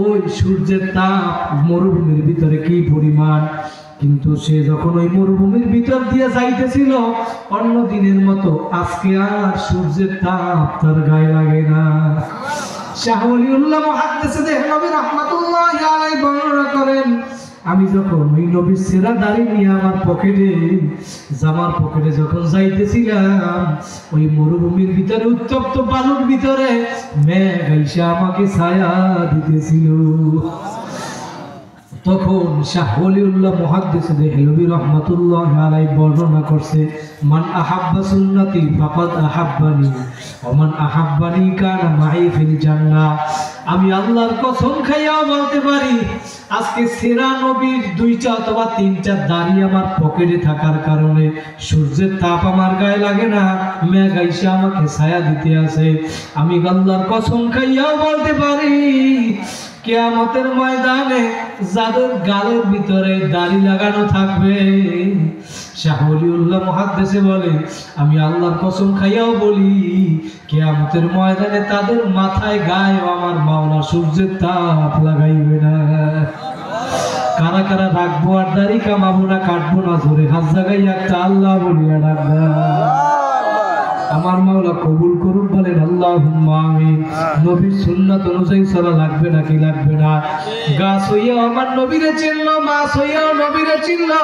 ওই সূর্যের তাপ মরুভূমির ভিতরে কি পরিমাণ, কিন্তু সে যখন ওই মরুভূমির ভিতর দিয়ে যাইতেছিল অন্য দিনের মতো আজকে আর সূর্যের তাপ তার গায়ে লাগে না। শাহ ওলিউল্লাহ মুহাদ্দিস দেহলভী রাহমাতুল্লাহি আলাইহি বর্ণনা করেন, আমি যখন ওই নবীর ছেঁড়া দাড়ি নিয়ে আমার পকেটে জামার পকেটে যখন যাইতেছিলাম, ওই মরুভূমির ভিতরে উত্তপ্ত বালুর ভিতরে মেঘ এসে আমাকে ছায়া দিতেছিল। তখন শাহ ওলিউল্লাহ মুহাদ্দিস দেহলভী রাহমাতুল্লাহি আলাইহি বর্ণনা করছে, মান আহাব্বা সুন্নতি ফাকাদ আহাব্বানি ওয়া মান আহাব্বানি কানা মাই ফিল জান্নাহ। আমি আল্লাহর কসম খাইয়া বলতে পারি, আজকে সেরা নবীর 2টা অথবা 3টা দাড়ি আমার পকেটে থাকার কারণে সূর্যের তাপ আমার গায়ে লাগে না, মেঘ আইসা আমাকে ছায়া দিতে আছে। আমি আল্লাহর কসম খাইয়াও বলতে পারি, কিয়ামতের ময়দানে যাদের গালের ভিতরে দাড়ি লাগানো থাকবে, শাহ ওলিউল্লাহ মুহাদ্দিসে বলে, আমি আল্লাহর কসম খাইয়াও বলি, কিয়ামতের ময়দানে তাদের মাথায় গায়ে আমার মাওলা সূর্যের তাপ লাগাইবে না। কারা কারা রাখবো আর দাড়ি কামাবো না, কাটবো না, ধরে হাত জাগাই একটা আল্লাহ বলিয়া ডাকবা। আমার মাওলা কবুল করুন, বলেন আল্লাহুম্মা আমিন। নবীর সুন্নাত অনুযায়ী চলা লাগবে নাকি লাগবে না? গাছ হইয়া আমার নবীরে চিনলো, মাছ হইয়া নবীরে চিনলো।